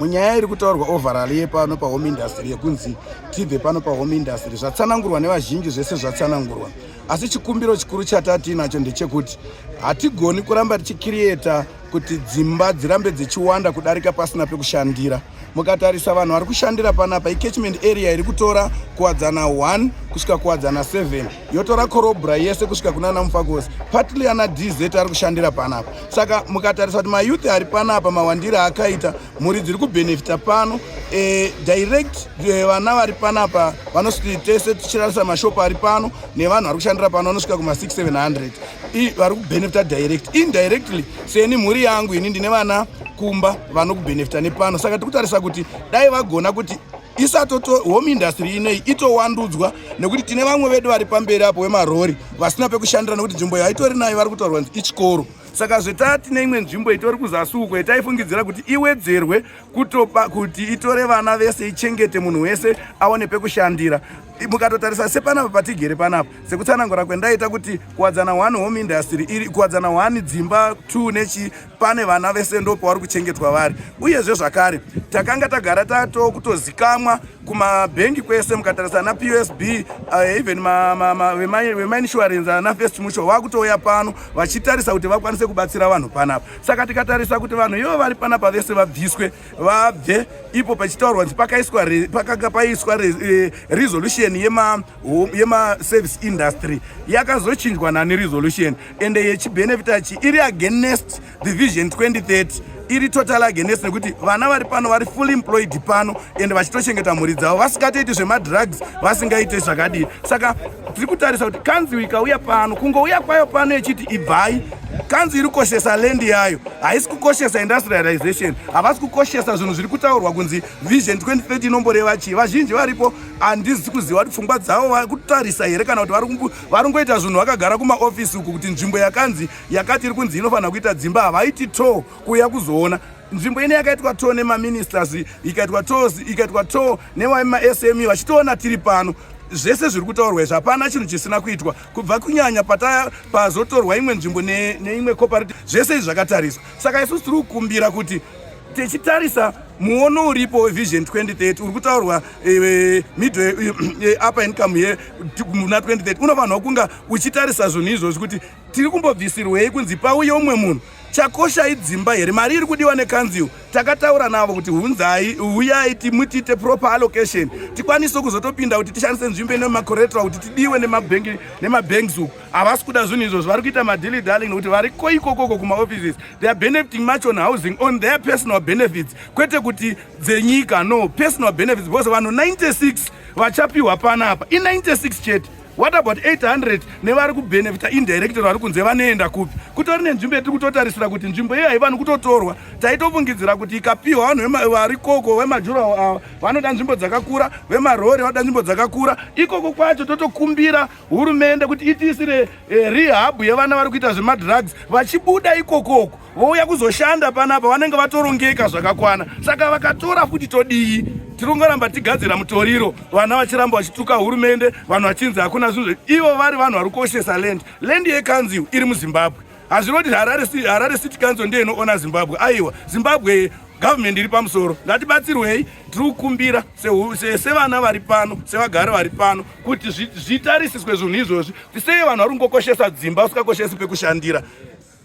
Munyaya iri kutaurwa overall yepano pahome industry yekunzi tibve pano pahome industry zvatsanangurwa nevazhinji zvese zvatsanangurwa, asi chikumbiro chikuru chatinacho ndechekuti hatigoni kuramba tichikiriyeta kuti dzimba dzirambe dzichiwanda kudarika pasina pekushandira. Mukatarisa vanhu vari kushandira panapa, catchment area iri kutora kuwadzana 1 kusvika kuwadzana 7, yotora korobra yese kusvika kuna Namufakosi, partly ana DZ ari kushandira panapa. Saka mukatarisa kuti mayouth ari panapa mawandira akaita, mhuri dziri kubenefita pano, direct vana vari panapa vanosvika tese tichirarisa mashopu ari pano nevanhu vari kushandira pano vanosvika kuma 600-700 vari kubenefita direct. Indirectly seni mhuri yangu ini ndine vana kumba vanokubenefita nepano. Saka tikutarisa kuti dai vagona kuti isatoto home industry inei itowandudzwa, nekuti tine vamwe vedu vari pamberi apo vemarori vasina pekushandira, nekuti nzvimbo yaitori nayo vari kutaurwa kuti ichikoro. Saka zvetine imwe nzvimbo itori kuzasi uko yataifungidzira kuti iwedzerwe kuti itore vana vese, ichengete munhu wese aone pekushandira. Mukatotarisa sepanapa patigere panapa, sekutsanangura kwendaita kuti kuwadzana 1 home industry iri kuwadzana 1 dzimba 2 nechi pane vana vese ndopo vari kuchengetwa vari. Uyezve zvakare takanga tagara kutozikamwa kumabhengi kwese, mukatarisa na PSB even vemainsurance ana First Mutual vakutouya pano vachitarisa kuti vakwanise kubatsira vanhu panapa. Saka tikatarisa kuti vanhu ivo vari panapa vese vabviswe, vabve ipo pachitaurwa kuti pakanga paiswa resolution yema service industry yakazochinjwa nani resolution, ende yechibenefitachi iri against the vision 2030, iri total against, nekuti vana vari pano vari fully employed pano ende vachitochengeta mhuri dzavo, vasingatoiti zvemadrugs, vasingaite zvakadii. Saka tiri kutarisa kuti kanzi ikauya pano, kungouya kwayo pano yechiti ibvai, kanzi iri kukoshesa land yayo, haisi kukoshesa industrialization, havasi kukoshesa zvinhu zviri kutaurwa kunzi vision 2030 inomboreva chii. Vazhinji varipo handisi kuziva kuti pfungwa dzavo vari kutarisa here kana kuti vari kungoita zvinhu vakagara kumaofisi uku, kuti nzvimbo yakanzi yakati iri kunzi inofanira kuita dzimba havaiti to kuuya kuzoona. Nzvimbo ine yakaitwa to nemaministers, ikaitwa to nevama-SME vachitoona tiri pano. Zvese zviri kutaurwa izvi hapana chinhu chisina kuitwa, kubva kunyanya pazotorwa imwe nzvimbo neimwe cooperative, zvese izvi zvakatariswa. Saka isusu tiri kukumbira kuti tichitarisa muono uripo vision 2030 uri kutaurwa upper income muna 2030 unofanirwa kunga uchitarisa zvinhu izvozvi kuti tiri kumbobvisirwei kunzi pauye umwe munhu. Chakosha idzimba here, mari iri kudiwa nekanziwo, takataura navo kuti hunzai uyai timutite proper allocation, tikwanise kuzotopinda kuti tishandise nzvimbo ine macollateral kuti tidiwe nemabanks uku. Havasi kuda zvinhu izvozvo, vari kuita madilly darling nekuti vari ikokoko kuma-offices, they are benefiting much on housing, on their personal benefits, kwete kuti dzenyika, no, personal benefits, because vanhu 96 vachapiwa panapa, i96 chete. What about 800 nevari kubenefita indirect vari kunze vanoenda kupi? Kutori nenzvimbo yetiri kutotarisira kuti nzvimbo iyo haivanhu kutotorwa. Taitofungidzira kuti ikapiwa vanhu vari koko vemajura vanoda nzvimbo dzakakura, vemarori vanoda nzvimbo dzakakura. Ikoko kwacho totokumbira hurumende kuti itisire rehab yevana vari kuita zvemadrugs, vachibuda ikokoko vouya kuzoshanda panapa vanenge vatorongeka zvakakwana. Saka vakatora futi todii? Tirongoramba tigadzira mutoriro, vana vachiramba vachituka hurumende, vanhu vachinzi hakuna zvinhu. Ivo vari vanhu vari kukoshesa land yekanziwo iri muZimbabwe. Hazviroti Harare City Council ndiyo inoona Zimbabwe. Aiwa, Zimbabwe government iri pamusoro. Ngatibatsirwei, tiri kukumbira sevana vari pano, sevagari vari pano, kuti zvitarisiswe zvinhu izvozvi. Sei vanhu vari kungokoshesa dzimba usikakoshesi pekushandira.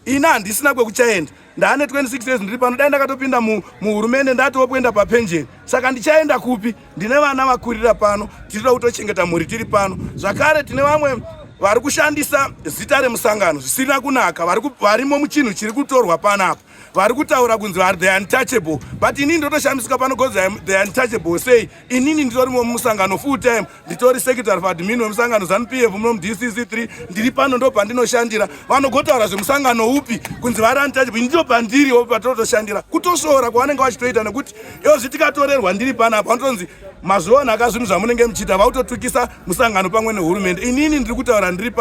Ina handisina kwekuchaenda, ndaane 26 years ndiri pano, dai ndakatopinda muhurumende ndatokuenda papension. Saka ndichaenda kupi? Ndine vana vakurira pano, tiri kutochengeta mhuri tiri pano. Zvakare tine vamwe vari kushandisa zita remusangano zvisina kunaka, varimo muchinhu chiri kutorwa panapa, vari kutaura kunzi they are untouchable, but inini ndotoshamisika pano because they are untouchable. Sei inini nditorimo mumusangano full time, nditori secretary for admin wemusangano ZANU-PF muno DCC3, ndiri pano ndo pandinoshandira. Vanogotaura zvemusangano upi kunzi vari untouchable, ndiro pandiriwo patotoshandira. Kutosora kwavanenge vachitoita, nekuti ivo zvitikatorerwa ndiri panapa vanotonzi mazviona akazvinhu zvamunenge muchiita vautotukisa musangano pamwe nehurumende. Inini ndiri kutaura ndiri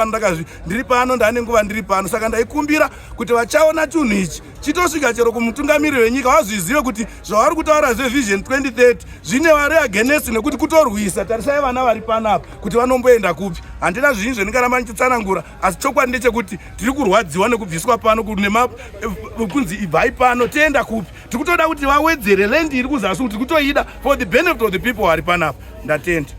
pano ndane nguva ndiri pano, saka ndaikumbira kuti vachaona chinhu ichi chitosvika chero kumutungamiriri wenyika vazvizive kuti zvavari kutaura zvevision 2030 zvine vari agenesi nekuti kutorwisa. Tarisai vana vari panapa kuti vanomboenda kupi. Handina zvinhu zvendingaramba ndichitsanangura, asi chokwadi ndechekuti tiri kurwadziwa nekubviswa pano kunzi ibvai pano tienda kupi. Tiri kutoda kuti vawedzere lendi iri kuzasi kuti tiri kutoida for the benefit of the people vari panapa. Ndatenda.